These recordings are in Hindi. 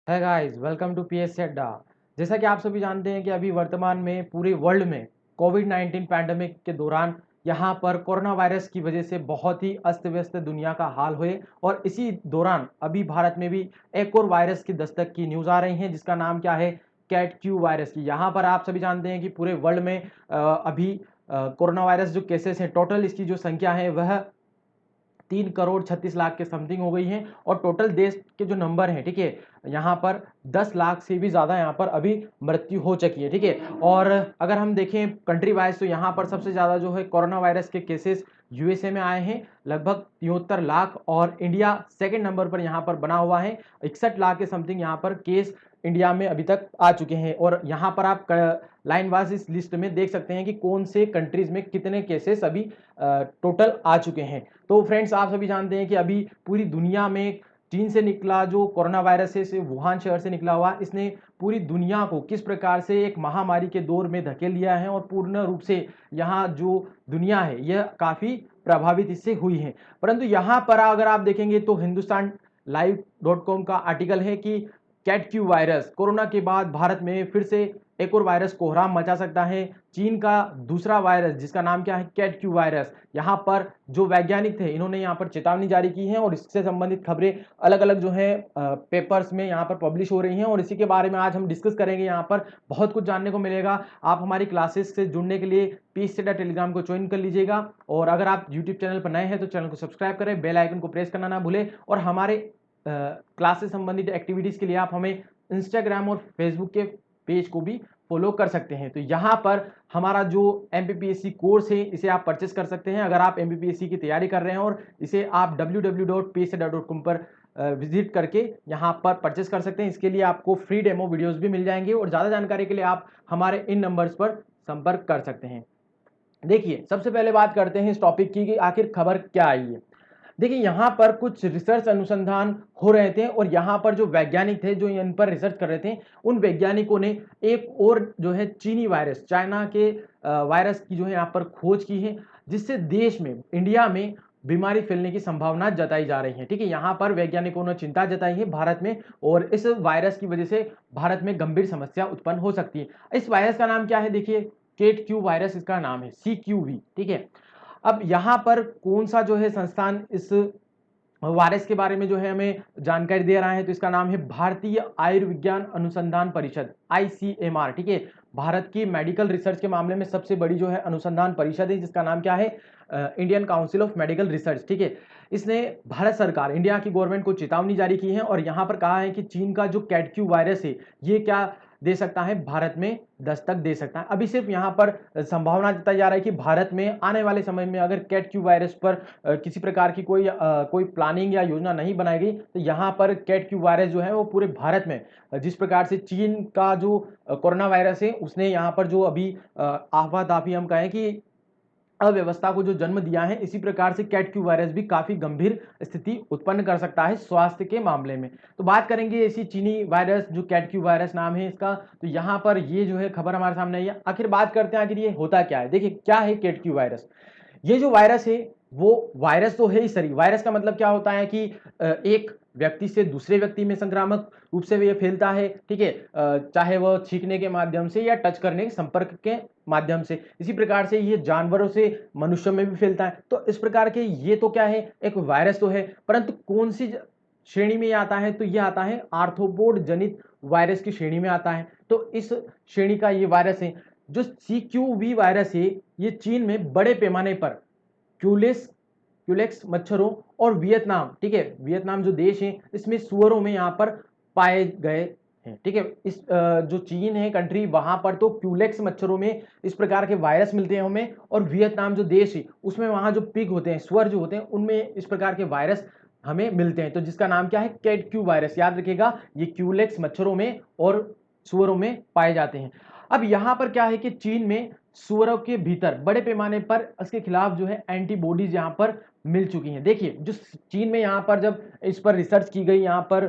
है गाइस, वेलकम टू पीएस अड्डा। जैसा कि आप सभी जानते हैं कि अभी वर्तमान में पूरे वर्ल्ड में कोविड-19 पैंडेमिक के दौरान यहाँ पर कोरोना वायरस की वजह से बहुत ही अस्त व्यस्त दुनिया का हाल हुए और इसी दौरान अभी भारत में भी एक और वायरस की दस्तक की न्यूज़ आ रही है जिसका नाम क्या है, कैट क्यू वायरस की। यहाँ पर आप सभी जानते हैं कि पूरे वर्ल्ड में अभी कोरोना वायरस जो केसेस हैं, टोटल इसकी जो संख्या है वह 3 करोड़ 36 लाख के समथिंग हो गई हैं और टोटल देश के जो नंबर हैं, ठीक है, यहाँ पर 10 लाख से भी ज़्यादा यहाँ पर अभी मृत्यु हो चुकी है, ठीक है। और अगर हम देखें कंट्री वाइज तो यहाँ पर सबसे ज़्यादा जो है कोरोना वायरस के केसेस यूएसए में आए हैं, लगभग 73 लाख, और इंडिया सेकंड नंबर पर यहाँ पर बना हुआ है। 61 लाख के समथिंग यहाँ पर केस इंडिया में अभी तक आ चुके हैं और यहाँ पर आप लाइन वाइज इस लिस्ट में देख सकते हैं कि कौन से कंट्रीज में कितने केसेस अभी टोटल आ चुके हैं। तो फ्रेंड्स, आप सभी जानते हैं कि अभी पूरी दुनिया में चीन से निकला जो कोरोना वायरस है, से वुहान शहर से निकला हुआ, इसने पूरी दुनिया को किस प्रकार से एक महामारी के दौर में धकेल लिया है और पूर्ण रूप से यहाँ जो दुनिया है यह काफ़ी प्रभावित इससे हुई है। परंतु यहाँ पर अगर आप देखेंगे तो हिंदुस्तान लाइव.com का आर्टिकल है कि कैट क्यू वायरस कोरोना के बाद भारत में फिर से एक और वायरस कोहराम मचा सकता है। चीन का दूसरा वायरस जिसका नाम क्या है, कैट क्यू वायरस, यहाँ पर जो वैज्ञानिक थे इन्होंने यहाँ पर चेतावनी जारी की है और इससे संबंधित खबरें अलग अलग जो है पेपर्स में यहाँ पर पब्लिश हो रही हैं और इसी के बारे में आज हम डिस्कस करेंगे। यहाँ पर बहुत कुछ जानने को मिलेगा। आप हमारी क्लासेस से जुड़ने के लिए पीएस अड्डा टेलीग्राम को ज्वाइन कर लीजिएगा और अगर आप यूट्यूब चैनल पर नए हैं तो चैनल को सब्सक्राइब करें, बेल आइकन को प्रेस करना ना भूलें और हमारे क्लास से संबंधित एक्टिविटीज़ के लिए आप हमें इंस्टाग्राम और फेसबुक के पेज को भी फॉलो कर सकते हैं। तो यहाँ पर हमारा जो एमपीपीएससी कोर्स है इसे आप परचेस कर सकते हैं अगर आप एमपीपीएससी की तैयारी कर रहे हैं और इसे आप www.psadda.com पर विजिट करके यहाँ पर परचेस कर सकते हैं। इसके लिए आपको फ्री डेमो वीडियोस भी मिल जाएंगे और ज़्यादा जानकारी के लिए आप हमारे इन नंबर्स पर संपर्क कर सकते हैं। देखिए, सबसे पहले बात करते हैं इस टॉपिक की कि आखिर खबर क्या आई है। देखिए, यहाँ पर कुछ रिसर्च अनुसंधान हो रहे थे और यहाँ पर जो वैज्ञानिक थे जो इन पर रिसर्च कर रहे थे, उन वैज्ञानिकों ने एक और जो है चीनी वायरस, चाइना के वायरस की जो है यहाँ पर खोज की है, जिससे देश में, इंडिया में बीमारी फैलने की संभावना जताई जा रही है। ठीक है, यहाँ पर वैज्ञानिकों ने चिंता जताई है भारत में और इस वायरस की वजह से भारत में गंभीर समस्या उत्पन्न हो सकती है। इस वायरस का नाम क्या है? देखिए, केट क्यू वायरस इसका नाम है, CQV। ठीक है, अब यहाँ पर कौन सा जो है संस्थान इस वायरस के बारे में जो है हमें जानकारी दे रहा है, तो इसका नाम है भारतीय आयुर्विज्ञान अनुसंधान परिषद, ICMR। ठीक है, भारत की मेडिकल रिसर्च के मामले में सबसे बड़ी जो है अनुसंधान परिषद है जिसका नाम क्या है, Indian council of medical research. ठीक है, इसने भारत सरकार, इंडिया की गवर्नमेंट को चेतावनी जारी की है और यहाँ पर कहा है कि चीन का जो कैट क्यू वायरस है ये क्या दे सकता है, भारत में दस्तक दे सकता है। अभी सिर्फ यहाँ पर संभावना जताई जा रहा है कि भारत में आने वाले समय में अगर कैट क्यू वायरस पर किसी प्रकार की कोई प्लानिंग या योजना नहीं बनाई गई तो यहाँ पर कैट क्यू वायरस जो है वो पूरे भारत में, जिस प्रकार से चीन का जो कोरोना वायरस है उसने यहाँ पर जो अभी आफाताफी हम कहें कि अव्यवस्था को जो जन्म दिया है, इसी प्रकार से कैट क्यू वायरस भी काफी गंभीर स्थिति उत्पन्न कर सकता है स्वास्थ्य के मामले में। तो बात करेंगे इसी चीनी वायरस, जो कैट क्यू वायरस नाम है इसका, तो यहाँ पर ये जो है खबर हमारे सामने आई है। आखिर बात करते हैं आखिर ये होता क्या है। देखिए, क्या है कैट क्यू वायरस? ये जो वायरस है वो वायरस तो है ही सही। वायरस का मतलब क्या होता है कि एक व्यक्ति से दूसरे व्यक्ति में संक्रामक रूप से ये फैलता है। ठीक है, चाहे वह छींकने के माध्यम से या टच करने के संपर्क के माध्यम से। इसी प्रकार से ये जानवरों से मनुष्यों में भी फैलता है। तो इस प्रकार के ये तो क्या है, एक वायरस तो है, परंतु कौन सी श्रेणी में ये आता है, तो ये आता है आर्थ्रोपोड जनित वायरस की श्रेणी में आता है। तो इस श्रेणी का ये वायरस है। जो CQV वायरस है ये चीन में बड़े पैमाने पर क्यूलेक्स मच्छरों और वियतनाम, ठीक है, वियतनाम जो देश है इसमें सुअरों में यहाँ पर पाए गए हैं। ठीक है, इस जो चीन है कंट्री, वहां पर तो क्यूलेक्स मच्छरों में इस प्रकार के वायरस मिलते हैं हमें, और वियतनाम जो देश है उसमें वहां जो पिग होते हैं, सुअर जो होते हैं, उनमें इस प्रकार के वायरस हमें मिलते हैं। तो जिसका नाम क्या है, कैट क्यू वायरस। याद रखिएगा, ये क्यूलेक्स मच्छरों में और सुअरों में पाए जाते हैं। अब यहाँ पर क्या है कि चीन में सुअरों के भीतर बड़े पैमाने पर इसके खिलाफ जो है एंटीबॉडीज यहाँ पर मिल चुकी हैं। देखिए, जो चीन में यहाँ पर जब इस पर रिसर्च की गई, यहाँ पर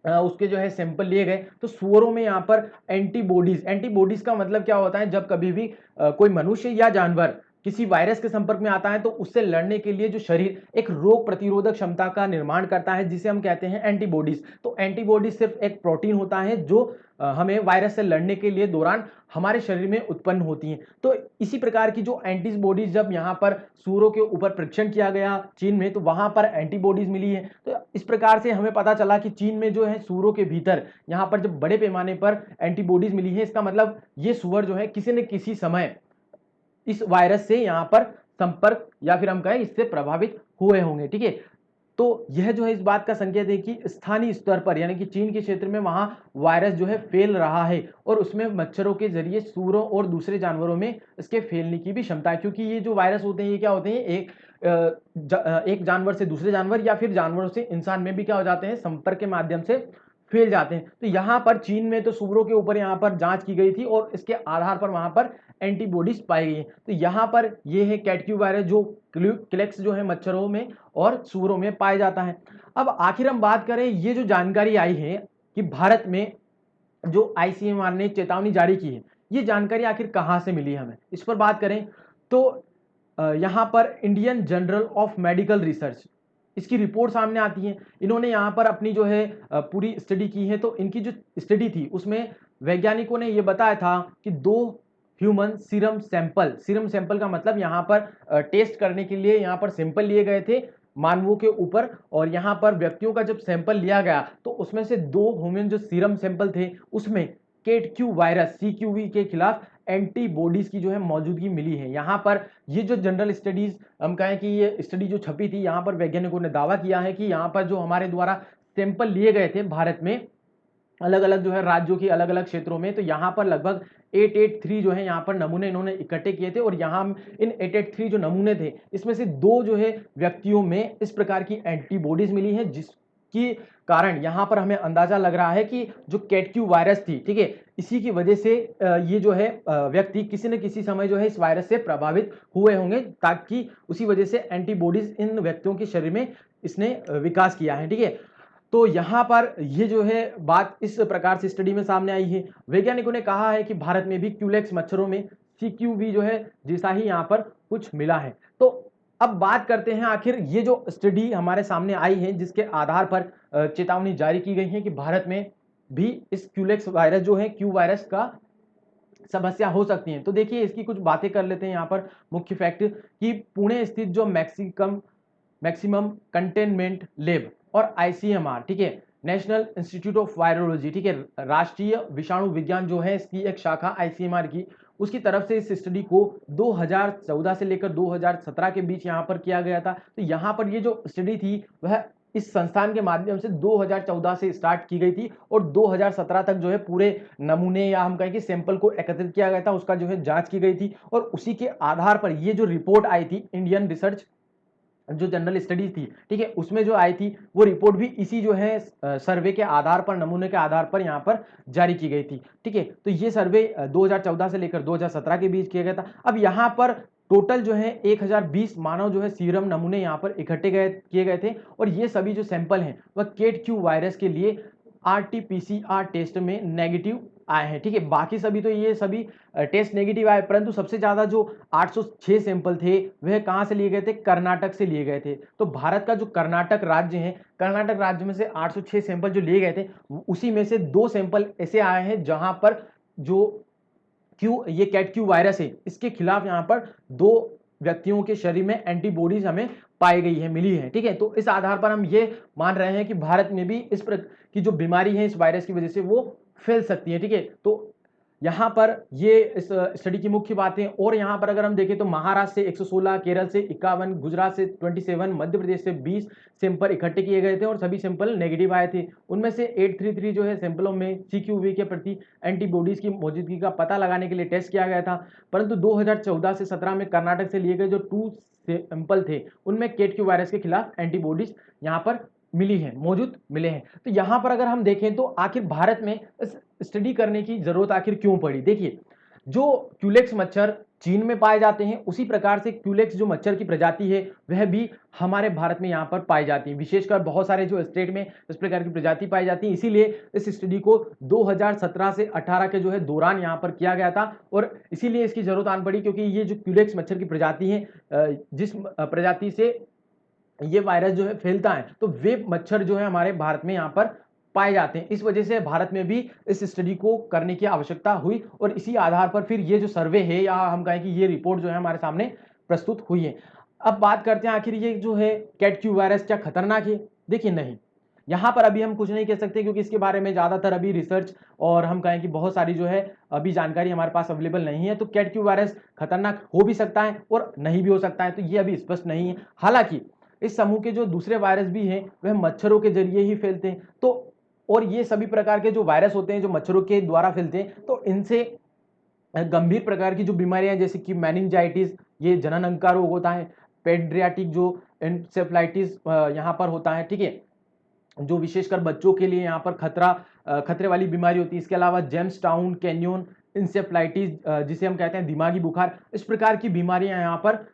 उसके जो है सैंपल लिए गए, तो सुअरों में यहाँ पर एंटीबॉडीज का मतलब क्या होता है, जब कभी भी कोई मनुष्य या जानवर किसी वायरस के संपर्क में आता है तो उससे लड़ने के लिए जो शरीर एक रोग प्रतिरोधक क्षमता का निर्माण करता है जिसे हम कहते हैं एंटीबॉडीज। तो एंटीबॉडीज सिर्फ एक प्रोटीन होता है जो हमें वायरस से लड़ने के लिए दौरान हमारे शरीर में उत्पन्न होती हैं। तो इसी प्रकार की जो एंटीबॉडीज जब यहाँ पर सूरों के ऊपर परीक्षण किया गया चीन में, तो वहां पर एंटीबॉडीज मिली है। तो इस प्रकार से हमें पता चला कि चीन में जो है सूरों के भीतर यहाँ पर जब बड़े पैमाने पर एंटीबॉडीज मिली है, इसका मतलब ये सूअर जो है किसी न किसी समय इस वायरस से यहाँ पर संपर्क या फिर हम कहें इससे प्रभावित हुए होंगे। ठीक है, तो यह जो है इस बात का संकेत है कि स्थानीय स्तर पर यानी कि चीन के क्षेत्र में वहां वायरस जो है फैल रहा है और उसमें मच्छरों के जरिए सूरों और दूसरे जानवरों में इसके फैलने की भी क्षमता है। क्योंकि ये जो वायरस होते हैं ये क्या होते हैं, एक जानवर से दूसरे जानवर या फिर जानवरों से इंसान में भी क्या हो जाते हैं, संपर्क के माध्यम से फैल जाते हैं। तो यहाँ पर चीन में तो सूरों के ऊपर यहाँ पर जांच की गई थी और इसके आधार पर वहां पर एंटीबॉडीज पाई गई है। तो यहाँ पर ये है कैटक्यू वायरस जो क्लेक्स जो है मच्छरों में और सूरों में पाया जाता है। अब आखिर हम बात करें, ये जो जानकारी आई है कि भारत में जो आईसीएमआर ने चेतावनी जारी की है, ये जानकारी आखिर कहां से मिली है हमें, इस पर बात करें तो यहाँ पर Indian journal of medical research इसकी रिपोर्ट सामने आती है। इन्होंने यहाँ पर अपनी जो है पूरी स्टडी की है। तो इनकी जो स्टडी थी उसमें वैज्ञानिकों ने ये बताया था कि 2 ह्यूमन सीरम सैंपल का मतलब यहाँ पर टेस्ट करने के लिए यहाँ पर सैंपल लिए गए थे मानवों के ऊपर, और यहाँ पर व्यक्तियों का जब सैंपल लिया गया तो उसमें से 2 ह्यूमन जो सीरम सैंपल थे उसमें केटक्यू वायरस सीक्यूवी के खिलाफ एंटीबॉडीज की जो है मौजूदगी मिली है। यहाँ पर ये जो जनरल स्टडीज हम कहें कि ये स्टडी जो छपी थी, यहाँ पर वैज्ञानिकों ने दावा किया है कि यहाँ पर जो हमारे द्वारा सैंपल लिए गए थे भारत में अलग अलग जो है राज्यों की अलग अलग क्षेत्रों में, तो यहाँ पर लगभग 883 जो है यहाँ पर नमूने इन्होंने इकट्ठे किए थे। और यहाँ इन 883 जो नमूने थे इसमें से 2 जो है व्यक्तियों में इस प्रकार की एंटीबॉडीज मिली है, जिसकी कारण यहाँ पर हमें अंदाजा लग रहा है कि जो कैटक्यू वायरस थी, ठीक है, इसी की वजह से ये जो है व्यक्ति किसी न किसी समय जो है इस वायरस से प्रभावित हुए होंगे, ताकि उसी वजह से एंटीबॉडीज इन व्यक्तियों के शरीर में इसने विकास किया है। ठीक है, तो यहाँ पर ये जो है बात इस प्रकार से स्टडी में सामने आई है। वैज्ञानिकों ने कहा है कि भारत में भी क्यूलेक्स मच्छरों में सीक्यूवी जो है जैसा ही यहाँ पर कुछ मिला है। तो अब बात करते हैं आखिर ये जो स्टडी हमारे सामने आई है जिसके आधार पर चेतावनी जारी की गई है कि भारत में भी इस क्यूलेक्स वायरस जो है क्यू वायरस का समस्या हो सकती है। तो देखिए इसकी कुछ बातें कर लेते हैं। यहाँ पर मुख्य फैक्ट कि पुणे स्थित जो मैक्सिमम कंटेनमेंट लेब और आईसीएमआर, ठीक है, नेशनल इंस्टीट्यूट ऑफ वायरोलॉजी, ठीक है, राष्ट्रीय विषाणु विज्ञान जो है इसकी एक शाखा आईसीएमआर की, उसकी तरफ से इस स्टडी को 2014 से लेकर 2017 के बीच यहाँ पर किया गया था। तो यहाँ पर ये जो स्टडी थी वह इस संस्थान के माध्यम से 2014 से स्टार्ट की गई थी और 2017 तक जो है पूरे नमूने या हम कहें कि सैंपल को एकत्रित किया गया था, उसका जो है जांच की गई थी। और उसी के आधार पर ये जो रिपोर्ट आई थी इंडियन रिसर्च जो जनरल स्टडीज थी, ठीक है, उसमें जो आई थी वो रिपोर्ट भी इसी जो है सर्वे के आधार पर, नमूने के आधार पर यहाँ पर जारी की गई थी। ठीक है, तो ये सर्वे 2014 से लेकर 2017 के बीच किया गया था। अब यहाँ पर टोटल जो है 1020 मानव जो है सीरम नमूने यहाँ पर इकट्ठे किए गए थे और ये सभी जो सैंपल हैं वह केटक्यू वायरस के लिए आरटीपीसीआर टेस्ट में नेगेटिव आए हैं। ठीक है, बाकी सभी तो ये सभी टेस्ट नेगेटिव आए, परंतु सबसे ज्यादा जो 806 सैंपल थे वह कहां से लिए गए थे, कर्नाटक से लिए गए थे। तो भारत का जो कर्नाटक राज्य है, कर्नाटक राज्य में से 806 सैंपल जो लिए गए थे उसी में से 2 सैंपल ऐसे आए हैं जहां पर जो ये कैटक्यू वायरस है इसके खिलाफ यहाँ पर 2 व्यक्तियों के शरीर में एंटीबॉडीज हमें पाई गई है, मिली है। ठीक है, तो इस आधार पर हम ये मान रहे हैं कि भारत में भी इस की जो बीमारी है इस वायरस की वजह से वो फैल सकती है। ठीक है, तो यहाँ पर ये इस स्टडी की मुख्य बातें। और यहाँ पर अगर हम देखें तो महाराष्ट्र से 116, केरल से 51, गुजरात से 27, मध्य प्रदेश से 20 सैंपल इकट्ठे किए गए थे और सभी सैंपल नेगेटिव आए थे। उनमें से 833 जो है सैंपलों में सीक्यूवी के प्रति एंटीबॉडीज की मौजूदगी का पता लगाने के लिए टेस्ट किया गया था। परंतु 2014 से 17 में कर्नाटक से लिए गए जो 2 सैंपल थे उनमें केटक्यू वायरस के खिलाफ एंटीबॉडीज यहाँ पर मिली है, मौजूद मिले हैं। तो यहाँ पर अगर हम देखें तो आखिर भारत में इस स्टडी करने की जरूरत आखिर क्यों पड़ी। देखिए जो क्यूलेक्स मच्छर चीन में पाए जाते हैं, उसी प्रकार से क्यूलेक्स जो मच्छर की प्रजाति है वह भी हमारे भारत में यहाँ पर पाई जाती है। विशेषकर बहुत सारे जो स्टेट में इस प्रकार की प्रजाति पाई जाती है, इसीलिए इस स्टडी को 2017 से 18 के जो है दौरान यहाँ पर किया गया था और इसीलिए इसकी जरूरत आन पड़ी, क्योंकि ये जो क्यूलेक्स मच्छर की प्रजाति है, जिस प्रजाति से ये वायरस जो है फैलता है, तो वे मच्छर जो है हमारे भारत में यहाँ पर पाए जाते हैं। इस वजह से भारत में भी इस स्टडी को करने की आवश्यकता हुई और इसी आधार पर फिर ये जो सर्वे है या हम कहें कि ये रिपोर्ट जो है हमारे सामने प्रस्तुत हुई है। अब बात करते हैं आखिर ये जो है कैट क्यू वायरस क्या खतरनाक है? देखिए नहीं, यहाँ पर अभी हम कुछ नहीं कह सकते, क्योंकि इसके बारे में ज़्यादातर अभी रिसर्च और हम कहें कि बहुत सारी जो है अभी जानकारी हमारे पास अवेलेबल नहीं है। तो कैट क्यू वायरस खतरनाक हो भी सकता है और नहीं भी हो सकता है, तो ये अभी स्पष्ट नहीं है। हालांकि इस समूह के जो दूसरे वायरस भी हैं वह मच्छरों के जरिए ही फैलते हैं, तो और ये सभी प्रकार के जो वायरस होते हैं जो मच्छरों के द्वारा फैलते हैं, तो इनसे गंभीर प्रकार की जो बीमारियां जैसे कि मेनिंजाइटिस, ये जनन अंग का रोग होता है, पेडियाट्रिक जो एन्सेफेलाइटिस यहाँ पर होता है, ठीक है, जो विशेषकर बच्चों के लिए यहाँ पर खतरे वाली बीमारी होती है। इसके अलावा जेम्स टाउन कैनियन इंसेफ्लाइटिस, जिसे हम कहते हैं दिमागी बुखार, इस प्रकार की बीमारियां यहाँ पर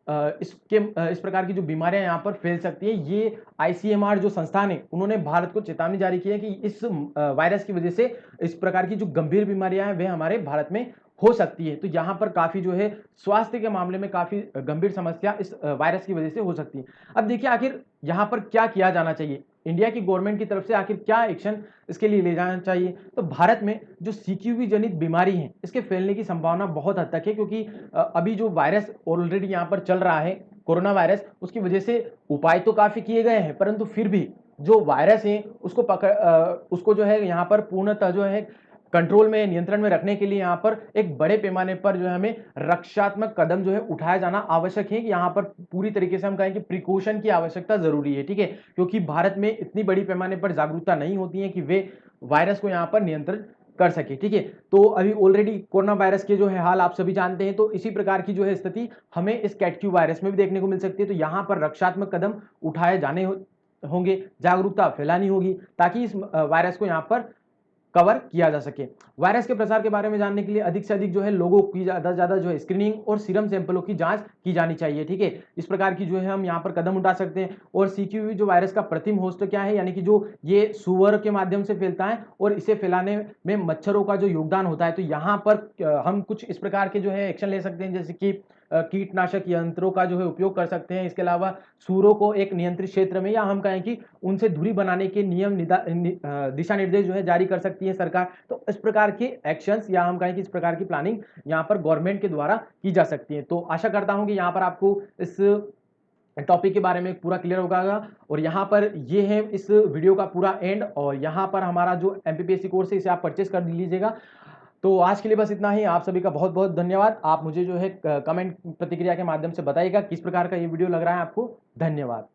इस प्रकार की जो बीमारियां यहाँ पर फैल सकती है। ये आईसीएमआर जो संस्थान है उन्होंने भारत को चेतावनी जारी की है कि इस वायरस की वजह से इस प्रकार की जो गंभीर बीमारियां हैं वे हमारे भारत में हो सकती है। तो यहाँ पर काफी जो है स्वास्थ्य के मामले में काफी गंभीर समस्या इस वायरस की वजह से हो सकती है। अब देखिए आखिर यहाँ पर क्या किया जाना चाहिए, इंडिया की गवर्नमेंट की तरफ से आखिर क्या एक्शन इसके लिए ले जाना चाहिए। तो भारत में जो सीक्यूवी जनित बीमारी है इसके फैलने की संभावना बहुत हद तक है, क्योंकि अभी जो वायरस ऑलरेडी यहाँ पर चल रहा है कोरोना वायरस, उसकी वजह से उपाय तो काफी किए गए हैं, परंतु फिर भी जो वायरस है उसको जो है यहाँ पर पूर्णतः जो है कंट्रोल में, नियंत्रण में रखने के लिए यहाँ पर एक बड़े पैमाने पर जो है हमें रक्षात्मक कदम जो है उठाया जाना आवश्यक है। कि यहाँ पर पूरी तरीके से हम कहें कि प्रिकॉशन की आवश्यकता जरूरी है, ठीक है, क्योंकि भारत में इतनी बड़ी पैमाने पर जागरूकता नहीं होती है कि वे वायरस को यहाँ पर नियंत्रण कर सके, ठीक है। तो अभी ऑलरेडी कोरोना वायरस के जो है हाल आप सभी जानते हैं, तो इसी प्रकार की जो है स्थिति हमें इस कैट क्यू वायरस में भी देखने को मिल सकती है। तो यहाँ पर रक्षात्मक कदम उठाए जाने होंगे, जागरूकता फैलानी होगी, ताकि इस वायरस को यहाँ पर कवर किया जा सके। वायरस के प्रसार के बारे में जानने के लिए अधिक से अधिक जो है लोगों की ज्यादा से ज्यादा जो है स्क्रीनिंग और सीरम सैंपलों की जांच की जानी चाहिए, ठीक है। इस प्रकार की जो है हम यहाँ पर कदम उठा सकते हैं। और सीक्यूवी जो वायरस का प्रतिम होस्ट क्या है, यानी कि जो ये सुअर के माध्यम से फैलता है और इसे फैलाने में मच्छरों का जो योगदान होता है, तो यहाँ पर हम कुछ इस प्रकार के जो है एक्शन ले सकते हैं, जैसे कि कीटनाशक यंत्रों का जो है उपयोग कर सकते हैं। इसके अलावा सूरों को एक नियंत्रित क्षेत्र में, या हम कहें कि उनसे दूरी बनाने के दिशा निर्देश जो है जारी कर सकती है सरकार। तो इस प्रकार के एक्शंस, या हम कहें कि इस प्रकार की प्लानिंग यहाँ पर गवर्नमेंट के द्वारा की जा सकती है। तो आशा करता हूं कि यहाँ पर आपको इस टॉपिक के बारे में पूरा क्लियर होगा। और यहाँ पर ये है इस वीडियो का पूरा एंड, और यहाँ पर हमारा जो एमपीपीएससी कोर्स है इसे आप परचेस कर लीजिएगा। तो आज के लिए बस इतना ही। आप सभी का बहुत बहुत धन्यवाद। आप मुझे जो है कमेंट प्रतिक्रिया के माध्यम से बताइएगा किस प्रकार का ये वीडियो लग रहा है आपको। धन्यवाद।